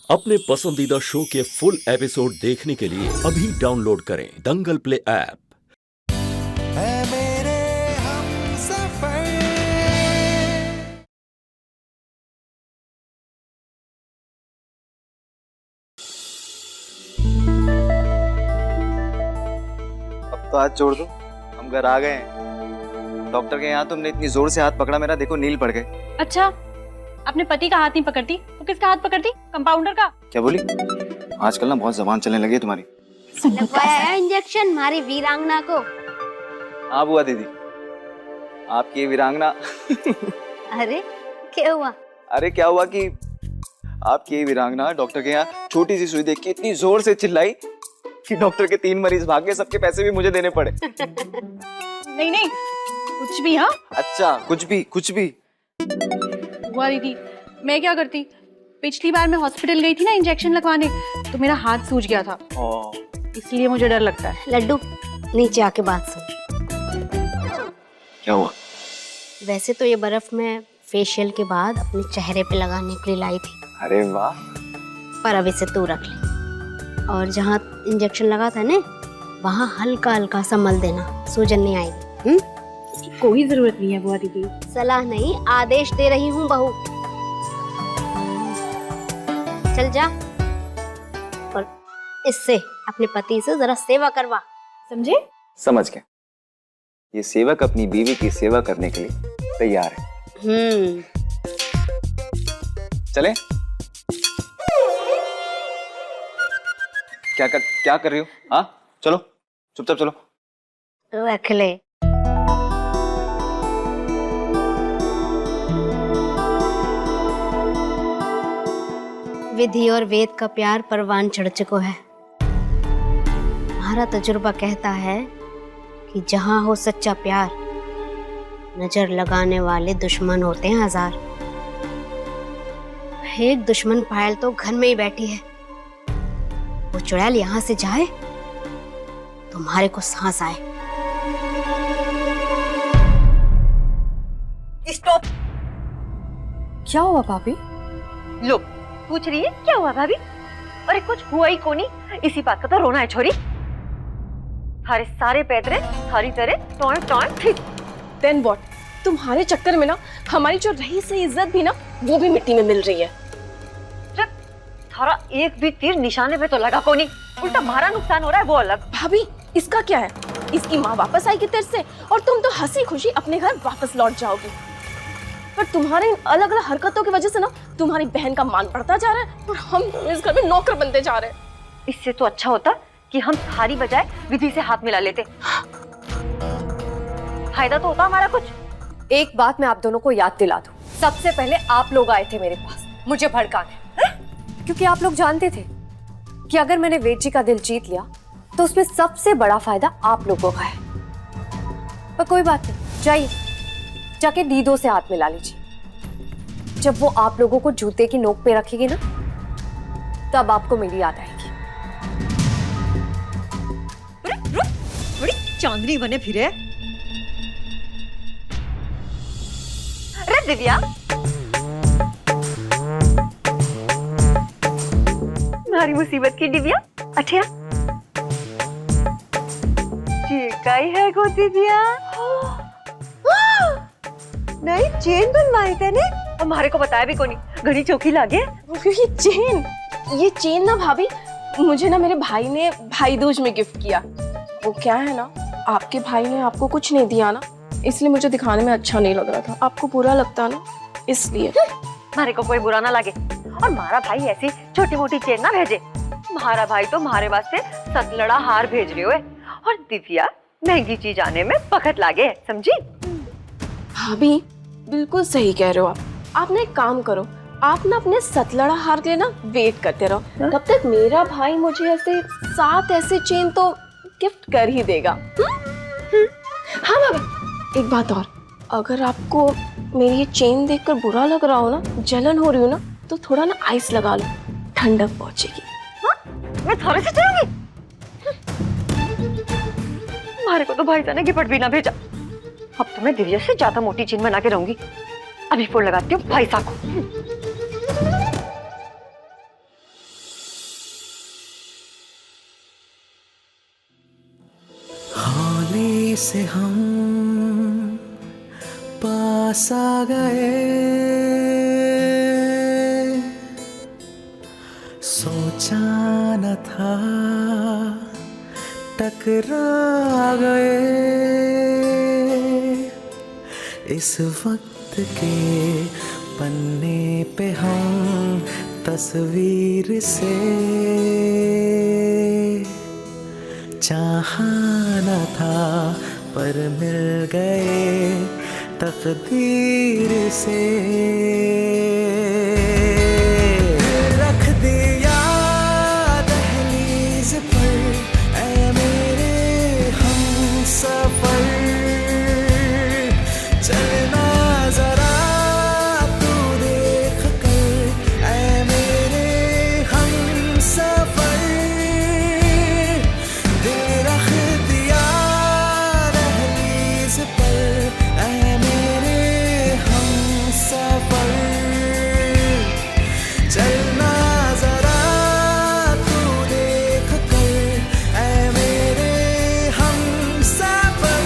अपने पसंदीदा शो के फुल एपिसोड देखने के लिए अभी डाउनलोड करें दंगल प्ले ऐप। है मेरे हमसफर। अब तो हाथ छोड़ दो, हम घर आ गए हैं। डॉक्टर के यहाँ तुमने इतनी जोर से हाथ पकड़ा, मेरा देखो नील पड़ गए। अच्छा, अपने पति का हाथ नहीं पकड़ती तो किसका हाथ पकड़ती? कंपाउंडर का। क्या बोली? आजकल ना बहुत जबान चलने लगी है तुम्हारी। लगवाया है इंजेक्शन हमारी वीरांगना को। हाँ बुआ दीदी, आपकी वीरांगना। अरे क्या हुआ? अरे क्या हुआ कि आपकी वीरांगना डॉक्टर के यहाँ छोटी सी सुई देख के इतनी जोर से चिल्लाई कि डॉक्टर के 3 मरीज भाग गए, सबके पैसे भी मुझे देने पड़े। नहीं नहीं, कुछ भी। हाँ अच्छा, कुछ भी। हुआ दीदी, मैं क्या करती? पिछली बार मैं हॉस्पिटल गई थी ना इंजेक्शन लगवाने, तो मेरा हाथ सूज गया था, इसलिए मुझे डर लगता है। लड्डू नीचे आके बात सुन। क्या हुआ? वैसे तो ये बर्फ मैं फेशियल के बाद अपने चेहरे पे लगाने के लिए लाई थी, अरे वाह। पर अब इसे तू रख ले। और जहाँ इंजेक्शन लगा था ना, वहाँ हल्का हल्का सा मल देना, सूजन नहीं आएगी। कोई जरूरत नहीं है बुआ दीदी। सलाह नहीं, आदेश दे रही हूँ बहू। चल जा और इससे अपने पति से जरा सेवा करवा, समझे? समझ गया। ये सेवक अपनी बीवी की सेवा करने के लिए तैयार है। चले? क्या कर रही हो? हाँ चलो, चुपचाप चलो। रख ले। विधि और वेद का प्यार परवान चढ़ चुका है। हमारा तजुर्बा कहता है कि जहां हो सच्चा प्यार, नजर लगाने वाले दुश्मन होते हैं 1000। एक दुश्मन पायल तो घर में ही बैठी है, वो चुड़ैल यहां से जाए तुम्हारे को सांस आए। स्टॉप। क्या हुआ भाभी? लो, पूछ रही है क्या हुआ भाभी? अरे कुछ हुआ ही को नहीं, इसी बात का तो रोना है छोरी। थारे सारे पैदरे थारी तरह टॉय टॉय ठीक। Then what? तुम्हारे चक्कर में ना हमारी जो रही सही इज्जत भी ना, वो भी मिट्टी में मिल रही है। थारा एक भी तीर निशाने पे तो लगा को नहीं, उल्टा हमारा नुकसान हो रहा है, वो अलग। भाभी इसका क्या है? इसकी माँ वापस आएगी तेरे से और तुम तो हंसी खुशी अपने घर वापस लौट जाओगी। पर तुम्हारे अलग अलग हरकतों की वजह से ना तुम्हारी बहन का मान बढ़ता जा रहा है और हम इस घर में नौकर बनते जा रहे हैं। इससे तो अच्छा होता कि हम थारी बजाय विधि से हाथ मिला लेते, फायदा तो होता हमारा कुछ। एक बात मैं आप दोनों को याद दिला दूं, सबसे पहले आप लोग आए थे मेरे पास मुझे भड़काने, क्योंकि आप लोग जानते थे कि अगर मैंने वेद जी का दिल जीत लिया तो उसमें सबसे बड़ा फायदा आप लोगों का है। पर कोई बात नहीं, जाइए जाके दीदों से हाथ मिला लीजिए। जब वो आप लोगों को जूते की नोक पे रखेगी ना, तब आपको मेरी याद आएगी। बड़ी चांदनी बने फिरे। अरे दिव्या, तुम्हारी मुसीबत की दिव्या अच्छा जी काई है गो दिव्या। नहीं चेन बनवाई तेने, हमारे को बताया भी कोनी, घड़ी चौकी लागे। ये चेन ना भाभी, मुझे ना मेरे भाई ने भाई दूज में गिफ्ट किया। वो क्या है ना, आपके भाई ने आपको कुछ नहीं दिया ना, इसलिए मुझे दिखाने में अच्छा नहीं लग रहा था। आपको बुरा लगता ना, इसलिए। हमारे को कोई बुरा ना लगे और हमारा भाई ऐसी छोटी मोटी चेन ना भेजे। हमारा भाई तो हमारे वास्ते सतलड़ा हार भेज रहे हुए, और दिव्या महंगी चीज आने में वक्त लागे, समझी? भाभी बिल्कुल सही कह रहे हो आप ना एक काम करो, आप ना अपने सतलड़ा हार के लिए ना वेट करते रहो, तब तक मेरा भाई मुझे ऐसे 7 ऐसे चेन तो गिफ्ट कर ही देगा। हाँ भाभी, एक बात और, अगर आपको मेरी ये चेन देखकर बुरा लग रहा हो ना, जलन हो रही हो ना, तो थोड़ा ना आइस लगा लो, ठंडक पहुंचेगी। मैं थोड़े से चलूंगी? हमारे को तो भाई जाने गिफ्ट भी ना भेजा। अब तो मैं दिव्या से ज्यादा मोटी चेन बना के रहूंगी। अभी फोन लगाती हूँ भाई साहब को। से हम पास आ गए, सोचा न था टकरा गए। इस वक्त के पन्ने पे हम तस्वीर से चाहा न था पर मिल गए तकदीर से। रख दिया दहलीज पर ऐ मेरे हमसफर, चलना जरा तू देख कर ऐ मेरे हमसफर। दिल रख दिया दहलीज पर ऐ मेरे हमसफर, चलना जरा तू देख कर ऐ मेरे हमसफर।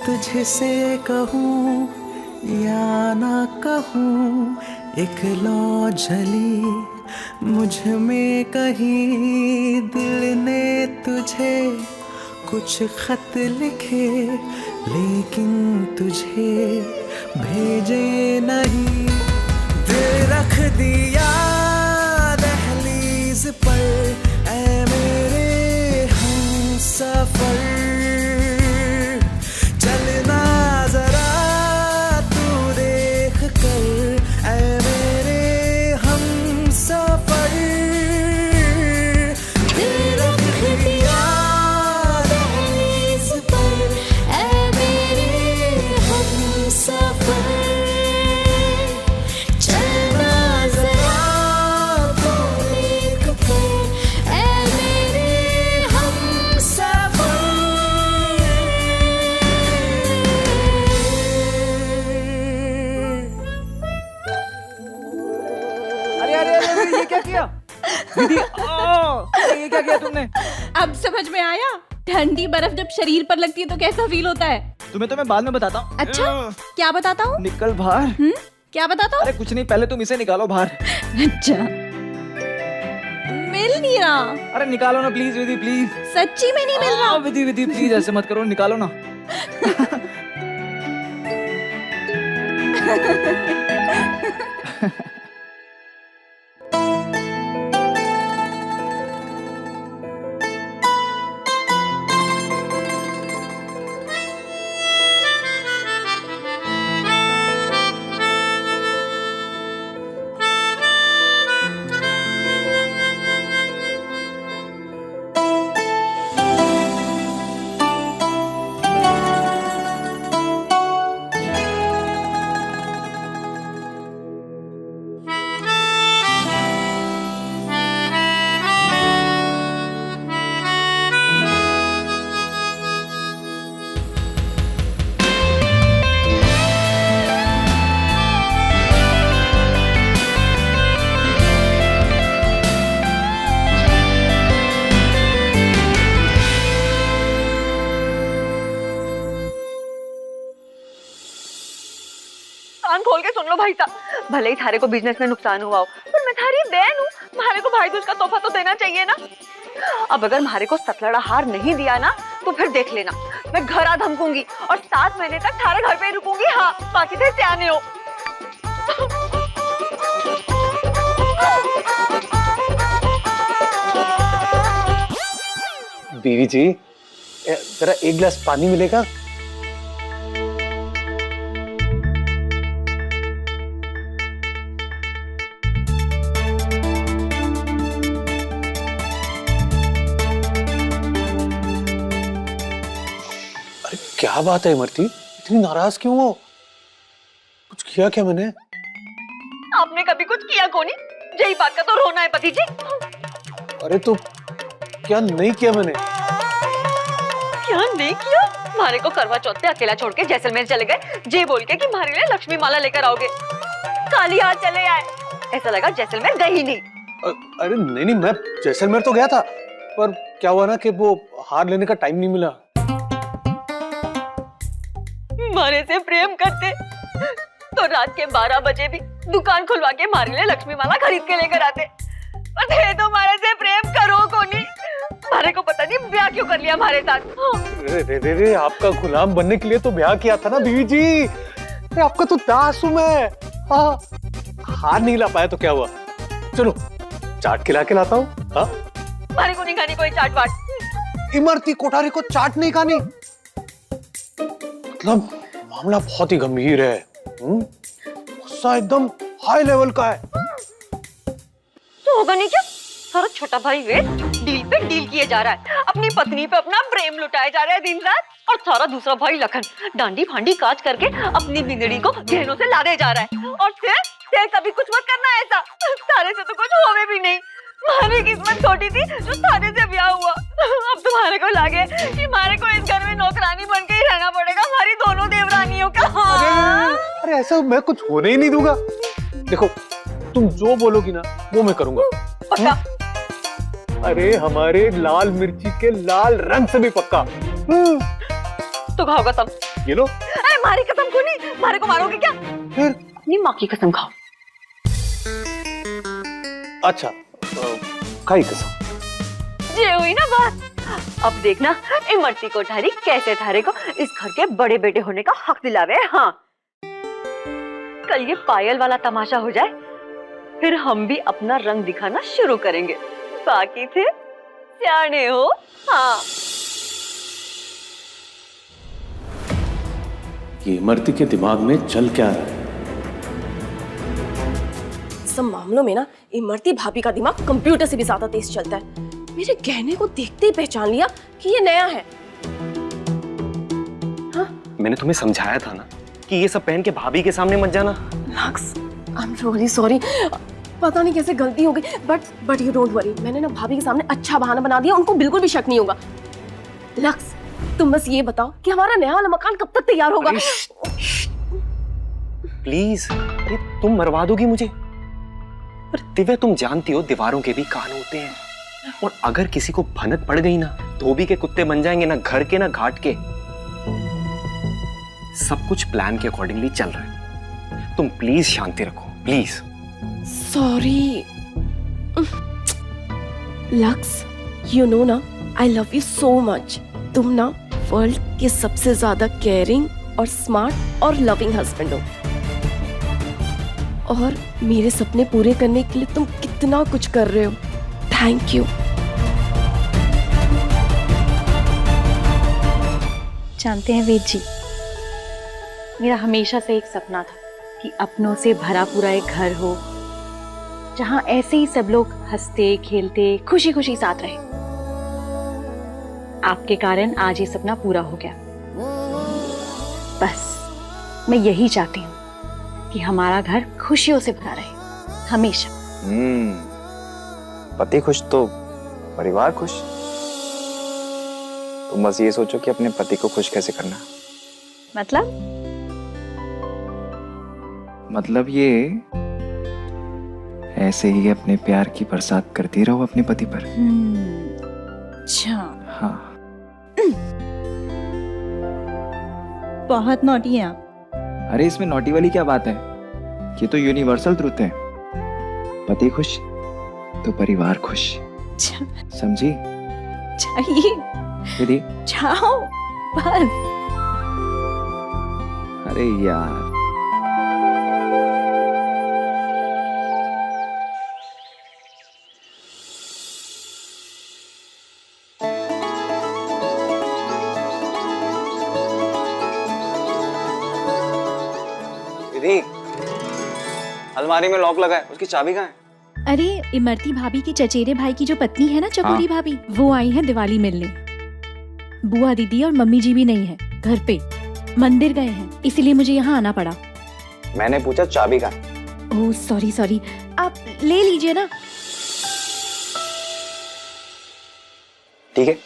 तुझसे कहूँ या ना कहूँ, एक लौ जली मुझ में कहीं। दिल ने तुझे कुछ खत लिखे लेकिन तुझे भेजे नहीं। दिल रख दिया दहलीज पर ऐ मेरे हमसफर, चलना जरा तू देख कर ऐ मेरे हमसफर। दिल रख दिया दहलीज पर ऐ मेरे हमसफर, चलना जरा तू देख कर ऐ मेरे हमसफर। अरे अरे अरे अरे, ये क्या किया दीदी? ये क्या किया तुमने? अब समझ में आया, ठंडी बर्फ जब शरीर पर लगती है तो कैसा फील होता है। तुम्हें तो मैं बाद में बताता हूँ। अच्छा, क्या बताता हूँ? निकल बाहर। क्या बताता हूँ? अरे कुछ नहीं, पहले तुम इसे निकालो बाहर। अच्छा, मिल नहीं रहा। अरे निकालो ना प्लीज विधि, प्लीज। सच्ची में नहीं मिल रहा। विधि विधि प्लीज ऐसे मत करो, निकालो ना। कान खोल के सुन लो भाई साहब, भले ही थारे को बिजनेस में नुकसान हुआ हो, पर मैं थारी बहन हूँ, मारे को भाई दूज का तोहफा तो देना चाहिए ना। अब अगर मारे को सतलड़ा हार नहीं दिया ना तो फिर देख लेना, मैं घर आ धमकूंगी और 7 महीने तक थारे घर पे ही रुकूंगी। हाँ, बाकी थे सियाने हो। बीवी जी, जरा एक गिलास पानी मिलेगा? अरे क्या बात है इमरती, इतनी नाराज क्यों हो? कुछ किया क्या मैंने? आपने कभी कुछ किया कोनी, यही बात का तो रोना है पति जी। अरे तो क्या नहीं किया मैंने? क्या नहीं ये किया, मारे को करवा चौथ पे अकेला छोड़ के जैसलमेर चले गए, जे बोल के कि हमारे लिए लक्ष्मी माला लेकर आओगे। खाली हाथ चले आए, ऐसा लगा जैसलमेर गई ही नहीं। अरे नहीं, मैं जैसलमेर तो गया था, पर क्या हुआ ना कि वो हार लेने का टाइम नहीं मिला। मारे से प्रेम करते तो रात के 12 बजे भी दुकान खुलवा के हमारे लिए लक्ष्मी माला खरीद के लेकर आते। और थे तो मारे से प्रेम करो कोनी, मारे को पता नहीं ब्याह क्यों कर लिया हमारे साथ। रे, आपका गुलाम बनने के लिए तो ब्याह किया था ना बीवी जी। आपका तो दास हूं मैं। हाँ, हार नहीं ला पाया तो क्या हुआ, चलो चाट खिला के लाता हूँ। हाँ, मारे को नहीं खानी कोई चाट वाट। इमरती कोठारी को चाट नहीं खानी, मतलब मामला बहुत ही गंभीर है। गुस्सा एकदम हाई लेवल का है। तो होगा नहीं क्या, सारा छोटा भाई वे डील पे डील किए जा रहा है, अपनी पत्नी पे अपना प्रेम लुटाया जा रहा है दिन रात, और सारा दूसरा भाई लखन डांडी फांडी काज करके अपनी बिगड़ी को गहनों से लादे जा रहा है। और फिर कभी कुछ मत करना ऐसा, सारे से तो कुछ होवे भी नहीं। हमारी किस्मत छोटी थी जो सारे से ब्याह हुआ, अब तुम्हारे को लागे कि हमारे को इस घर में नौकरानी बन के ही रहना पड़ेगा, हमारी दोनों देवरानियों का। अरे ऐसा मैं कुछ होने ही नहीं दूंगा। देखो, तुम जो बोलोगी ना वो मैं करूंगा। पक्का? अरे हमारे लाल मिर्ची के लाल रंग से भी पक्का। तो खाओ कसम। ये लो। अरे हमारी कसम क्यों नहीं, हमारे को मारोगे क्या? फिर अपनी माँ की कसम खाओ। अच्छा, खाई कसम। ये हुई ना बात। अब देखना इमरती कोठारी कैसे थारे को इस घर के बड़े बेटे होने का हक दिलावे। हाँ, कल ये पायल वाला तमाशा हो जाए, फिर हम भी अपना रंग दिखाना शुरू करेंगे। बाकी थे सियाने हो। हाँ, ये इमरती के दिमाग में चल क्या रहा है? सब मामलों में ना इमरती भाभी का दिमाग कंप्यूटर से भी ज्यादा तेज चलता है। मेरे गहने को देखते ही पहचान लिया कि ये नया है। हाँ? मैंने तुम्हें समझाया था ना कि ये सब पहन के भाभी के सामने मत जाना। Lux, I am really sorry, पता नहीं कैसे गलती हो गई, बट यू डोंट वरी, मैंने ना भाभी के सामने अच्छा बहाना बना दिया, उनको बिल्कुल भी शक नहीं होगा। लक्स, तुम बस ये बताओ कि हमारा नया वाला मकान कब तक तैयार होगा? प्लीज, अरे तुम मरवा दोगी मुझे। अरे दिव्या, तुम जानती हो दीवारों के भी कान होते हैं, और अगर किसी को भनक पड़ गई ना, धोबी के कुत्ते बन जाएंगे, ना घर के ना घाट के। सब कुछ प्लान के अकॉर्डिंगली चल रहा है, तुम प्लीज शांति रखो, please. Sorry Lux, you know ना I love you so much. तुम ना वर्ल्ड के सबसे ज्यादा केयरिंग और स्मार्ट और लविंग हस्बैंड हो, और मेरे सपने पूरे करने के लिए तुम कितना कुछ कर रहे हो। Thank you. जानते हैं वेद जी, मेरा हमेशा से एक सपना था कि अपनों से भरा पूरा एक घर हो, जहां ऐसे ही सब लोग हंसते खेलते खुशी खुशी साथ रहे। आपके कारण आज ये सपना पूरा हो गया। बस मैं यही चाहती हूँ कि हमारा घर खुशियों से भरा रहे हमेशा। पति खुश तो परिवार खुश। तुम बस ये सोचो कि अपने पति को खुश कैसे करना। मतलब ये ऐसे ही अपने प्यार की बरसात करती रहो अपने पति पर। अच्छा, हाँ। बहुत नॉटी हैं आप। अरे इसमें नॉटी वाली क्या बात है, ये तो यूनिवर्सल ट्रुथ है। पति खुश तो परिवार खुश। समझी? चाहिए दीदी, जाओ बस। अरे यार, दीदी अलमारी में लॉक लगा है, उसकी चाबी कहाँ है? अरे इमरती भाभी के चचेरे भाई की जो पत्नी है ना, चकोरी भाभी, वो आई है दिवाली मिलने। बुआ दीदी और मम्मी जी भी नहीं है घर पे, मंदिर गए हैं, इसीलिए मुझे यहाँ आना पड़ा। मैंने पूछा चाबी कहाँ है? ओह सॉरी, आप ले लीजिए ना। ठीक है।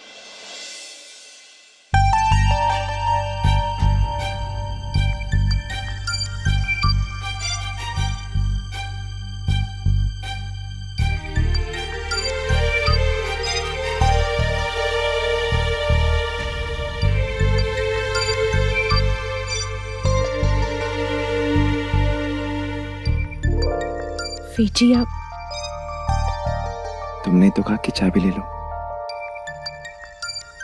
वीर जी आप तुमने तो कहा कि चाबी ले लो,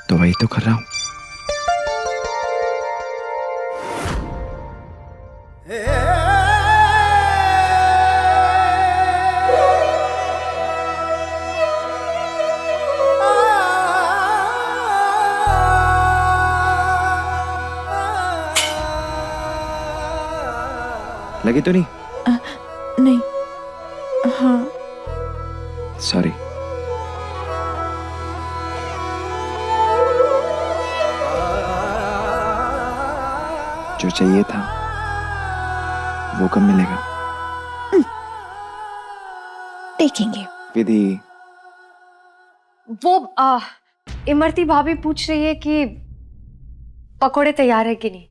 तो वही तो कर रहा हूं। लगी तो नहीं? नहीं। हाँ सॉरी। जो चाहिए था वो कब मिलेगा? देखेंगे। विधि, वो इमरती भाभी पूछ रही है कि पकोड़े तैयार है कि नहीं।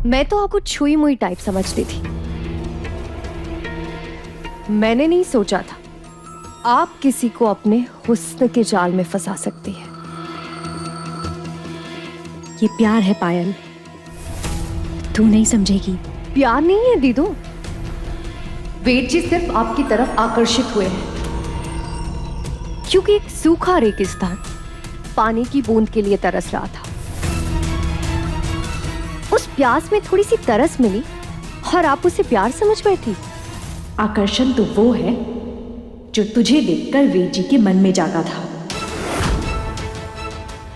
मैं तो आपको छुई मुई टाइप समझती थी। मैंने नहीं सोचा था आप किसी को अपने हुस्न के जाल में फंसा सकती है। ये प्यार है पायल, तू नहीं समझेगी। प्यार नहीं है दीदू, वेद जी सिर्फ आपकी तरफ आकर्षित हुए हैं क्योंकि एक सूखा रेगिस्तान पानी की बूंद के लिए तरस रहा था। उस प्यास में थोड़ी सी तरस मिली और आप उसे प्यार समझ बैठी। आकर्षण तो वो है जो तुझे देखकर वेद जी के मन में जागा था।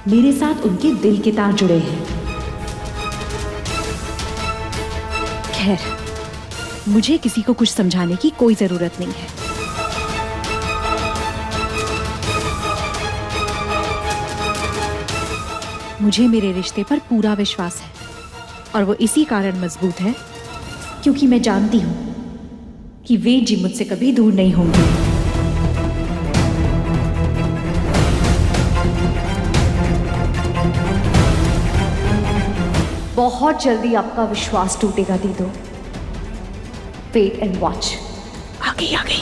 मेरे साथ उनके दिल के तार जुड़े हैं। खैर, मुझे किसी को कुछ समझाने की कोई जरूरत नहीं है। मुझे मेरे रिश्ते पर पूरा विश्वास है और वो इसी कारण मजबूत है क्योंकि मैं जानती हूं कि वेद जी मुझसे कभी दूर नहीं होंगे। बहुत जल्दी आपका विश्वास टूटेगा दीदू। Wait and watch. आ गई आ गई।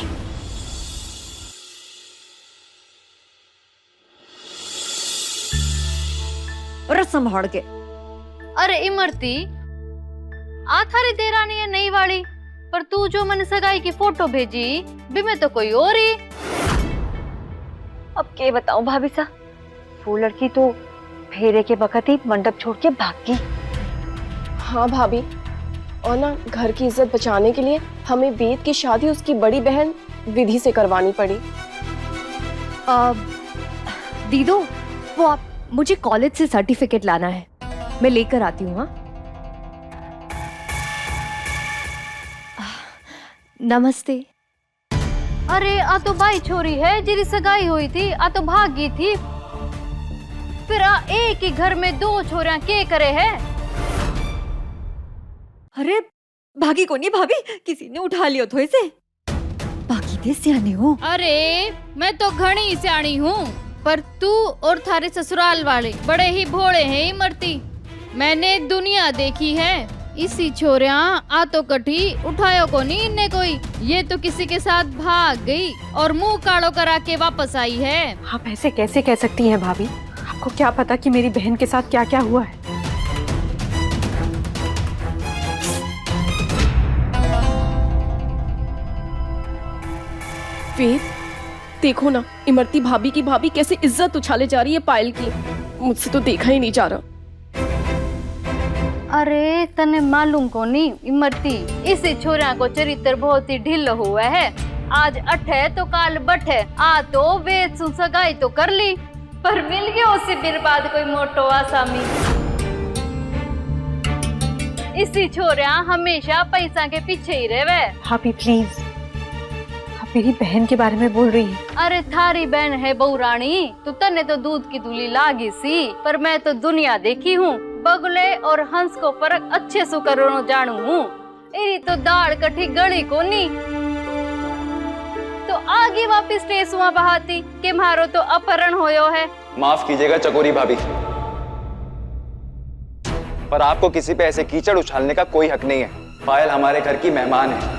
और संभाल के। अरे इमरती, आ थारी देरानी है नई वाली, पर तू जो मैंने सगाई की फोटो भेजी भी में तो कोई और ही। अब क्या बताऊं भाभी सा, वो लड़की तो फेरे के वक्त ही मंडप छोड़ के भाग गई। हाँ भाभी, और ना घर की इज्जत बचाने के लिए हमें वेद की शादी उसकी बड़ी बहन विधि से करवानी पड़ी। दीदू, वो आप मुझे कॉलेज से सर्टिफिकेट लाना है, मैं लेकर आती हूँ। हाँ, नमस्ते। अरे आ तो भाई छोरी है जिरी सगाई हुई थी, आ तो भाग गई थी। फिर आ एक ही घर में दो छोरियां के करे है। अरे भागी को नहीं भाभी, किसी ने उठा लियो थो इसे। बाकी थे सियाने हो। अरे मैं तो घनी सियाणी हूँ, पर तू और थारे ससुराल वाले बड़े ही भोले हैं इमरती। मैंने दुनिया देखी है, इसी छोरिया आ तो कठी उठायो को नहीं इन्ने कोई। ये तो किसी के साथ भाग गई और मुंह कालो करा के वापस आई है। आप ऐसे कैसे कह सकती हैं भाभी? आपको क्या पता कि मेरी बहन के साथ क्या क्या हुआ है। वेद, देखो ना इमरती भाभी की भाभी कैसे इज्जत उछाले जा रही है पायल की। मुझसे तो देखा ही नहीं जा रहा। अरे तने मालूम को नहीं इमरती, इसी छोरिया को चरित्र बहुत ही ढिल हुआ है। आज अठे तो काल बठे, आ तो वेद सु सगाई तो कर ली, पर मिल गया उसे बर्बाद कोई मोटो आसामी। इसी छोरिया हमेशा पैसा के पीछे ही रहे। भाभी प्लीज, आप मेरी बहन के बारे में बोल रही हैं। अरे थारी बहन है बहू रानी, तू तने तो दूध की दूली लागी सी, पर मैं तो दुनिया देखी हूँ। बगुले और हंस को फर्क अच्छे से करो जानू हूँ। इरी तो दाढ़ कठी गली को नहीं। आगे वापस टेसुआ बहाती कि मारो तो अपहरण होयो है। माफ कीजिएगा चकोरी भाभी, पर आपको किसी पे ऐसे कीचड़ उछालने का कोई हक नहीं है। पायल हमारे घर की मेहमान है।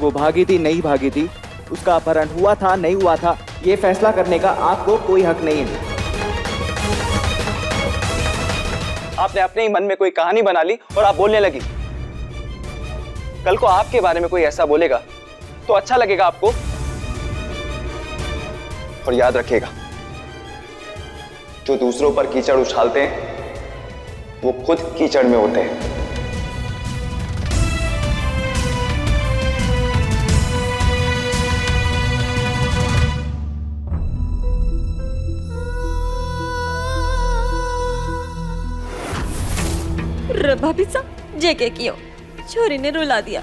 वो भागी थी नहीं भागी थी, उसका अपहरण हुआ था नहीं हुआ था, ये फैसला करने का आपको कोई हक नहीं है। आपने अपने ही मन में कोई कहानी बना ली और आप बोलने लगी। कल को आपके बारे में कोई ऐसा बोलेगा तो अच्छा लगेगा आपको? और याद रखिएगा, जो दूसरों पर कीचड़ उछालते हैं वो खुद कीचड़ में होते हैं। भाभी साहब जे के कियो छोरी ने रुला दिया।